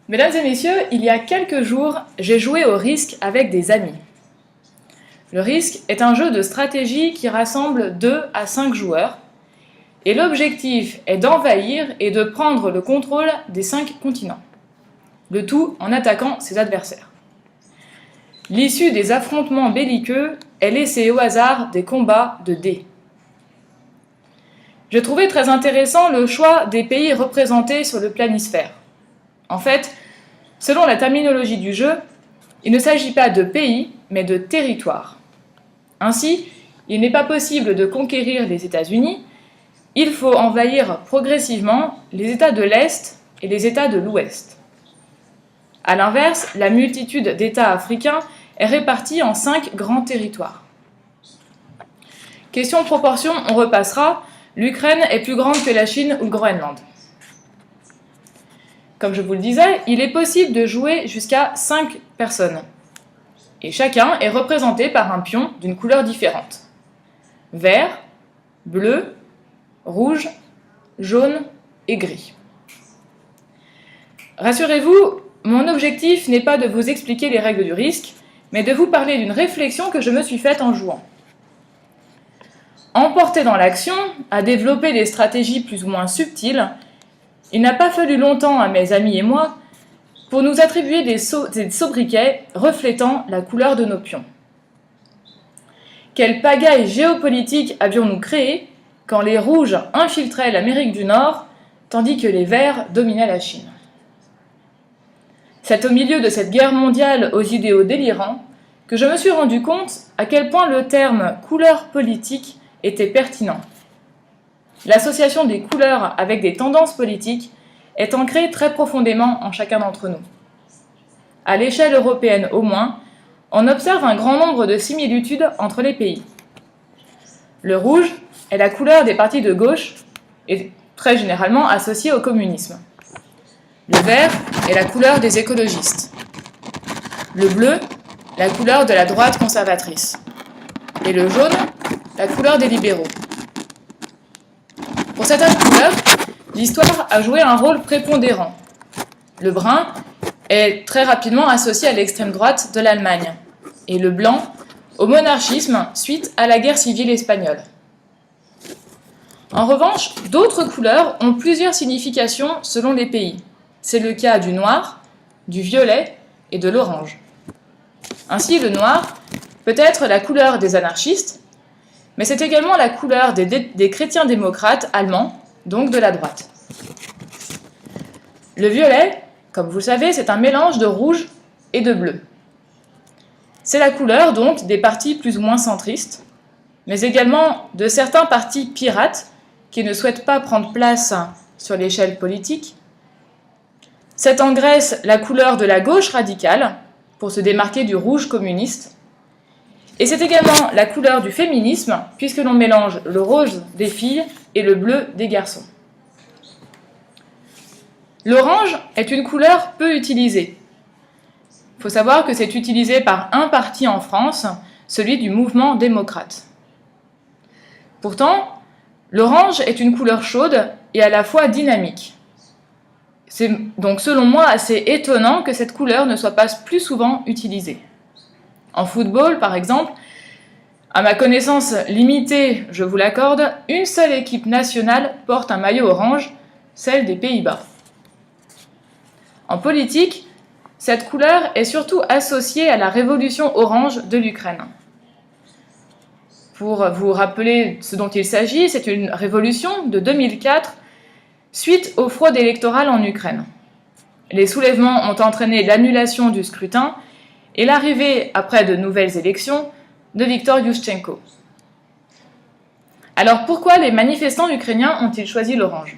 Mesdames et messieurs, il y a quelques jours, j'ai joué au Risk avec des amis. Le Risk est un jeu de stratégie qui rassemble 2 à 5 joueurs et l'objectif est d'envahir et de prendre le contrôle des 5 continents. Le tout en attaquant ses adversaires. L'issue des affrontements belliqueux est laissée au hasard des combats de dés. J'ai trouvé très intéressant le choix des pays représentés sur le planisphère. En fait, selon la terminologie du jeu, il ne s'agit pas de pays, mais de territoire. Ainsi, il n'est pas possible de conquérir les États-Unis, il faut envahir progressivement les États de l'Est et les États de l'Ouest. A l'inverse, la multitude d'États africains est répartie en 5 grands territoires. Question proportion, on repassera, l'Ukraine est plus grande que la Chine ou le Groenland. Comme je vous le disais, il est possible de jouer jusqu'à 5 personnes. Et chacun est représenté par un pion d'une couleur différente. Vert, bleu, rouge, jaune et gris. Rassurez-vous, mon objectif n'est pas de vous expliquer les règles du risque, mais de vous parler d'une réflexion que je me suis faite en jouant. Emporté dans l'action, à développer des stratégies plus ou moins subtiles, il n'a pas fallu longtemps à mes amis et moi pour nous attribuer des sobriquets reflétant la couleur de nos pions. Quelle pagaille géopolitique avions-nous créée quand les rouges infiltraient l'Amérique du Nord, tandis que les verts dominaient la Chine. C'est au milieu de cette guerre mondiale aux idéaux délirants que je me suis rendu compte à quel point le terme « couleur politique » était pertinent. L'association des couleurs avec des tendances politiques est ancrée très profondément en chacun d'entre nous. À l'échelle européenne au moins, on observe un grand nombre de similitudes entre les pays. Le rouge est la couleur des partis de gauche et très généralement associée au communisme. Le vert est la couleur des écologistes. Le bleu, la couleur de la droite conservatrice. Et le jaune, la couleur des libéraux. Pour certaines couleurs, l'histoire a joué un rôle prépondérant. Le brun est très rapidement associé à l'extrême droite de l'Allemagne, et le blanc au monarchisme suite à la guerre civile espagnole. En revanche, d'autres couleurs ont plusieurs significations selon les pays. C'est le cas du noir, du violet et de l'orange. Ainsi, le noir peut être la couleur des anarchistes, mais c'est également la couleur des chrétiens démocrates allemands, donc de la droite. Le violet, comme vous le savez, c'est un mélange de rouge et de bleu. C'est la couleur donc des partis plus ou moins centristes, mais également de certains partis pirates qui ne souhaitent pas prendre place sur l'échelle politique. C'est en Grèce la couleur de la gauche radicale, pour se démarquer du rouge communiste. Et c'est également la couleur du féminisme, puisque l'on mélange le rose des filles et le bleu des garçons. L'orange est une couleur peu utilisée. Il faut savoir que c'est utilisé par un parti en France, celui du mouvement démocrate. Pourtant, l'orange est une couleur chaude et à la fois dynamique. C'est donc selon moi assez étonnant que cette couleur ne soit pas plus souvent utilisée. En football, par exemple, à ma connaissance limitée, je vous l'accorde, une seule équipe nationale porte un maillot orange, celle des Pays-Bas. En politique, cette couleur est surtout associée à la révolution orange de l'Ukraine. Pour vous rappeler ce dont il s'agit, c'est une révolution de 2004 suite aux fraudes électorales en Ukraine. Les soulèvements ont entraîné l'annulation du scrutin et l'arrivée, après de nouvelles élections, de Viktor Yushchenko. Alors pourquoi les manifestants ukrainiens ont-ils choisi l'orange ?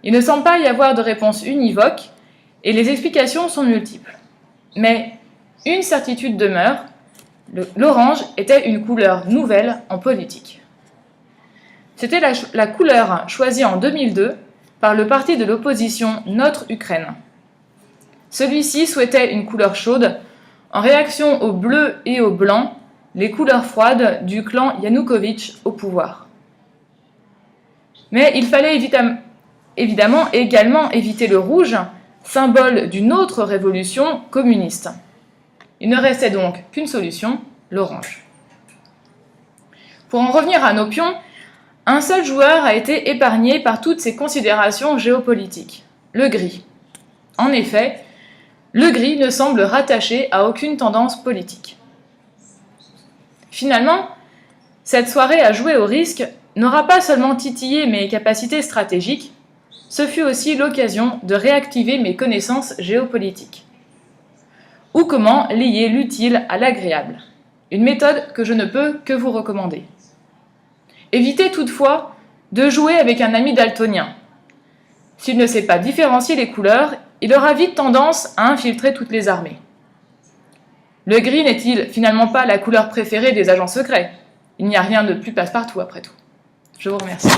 Il ne semble pas y avoir de réponse univoque et les explications sont multiples. Mais une certitude demeure, l'orange était une couleur nouvelle en politique. C'était la couleur choisie en 2002 par le parti de l'opposition Notre Ukraine. Celui-ci souhaitait une couleur chaude en réaction au bleu et au blanc, les couleurs froides du clan Yanukovych au pouvoir. Mais il fallait évidemment également éviter le rouge, symbole d'une autre révolution communiste. Il ne restait donc qu'une solution, l'orange. Pour en revenir à nos pions, un seul joueur a été épargné par toutes ces considérations géopolitiques, le gris. En effet, le gris ne semble rattaché à aucune tendance politique. Finalement, cette soirée à jouer au risque n'aura pas seulement titillé mes capacités stratégiques, ce fut aussi l'occasion de réactiver mes connaissances géopolitiques. Ou comment lier l'utile à l'agréable, une méthode que je ne peux que vous recommander. Évitez toutefois de jouer avec un ami daltonien. S'il ne sait pas différencier les couleurs, il aura vite tendance à infiltrer toutes les armées. Le gris n'est-il finalement pas la couleur préférée des agents secrets? Il n'y a rien de plus passe-partout après tout. Je vous remercie.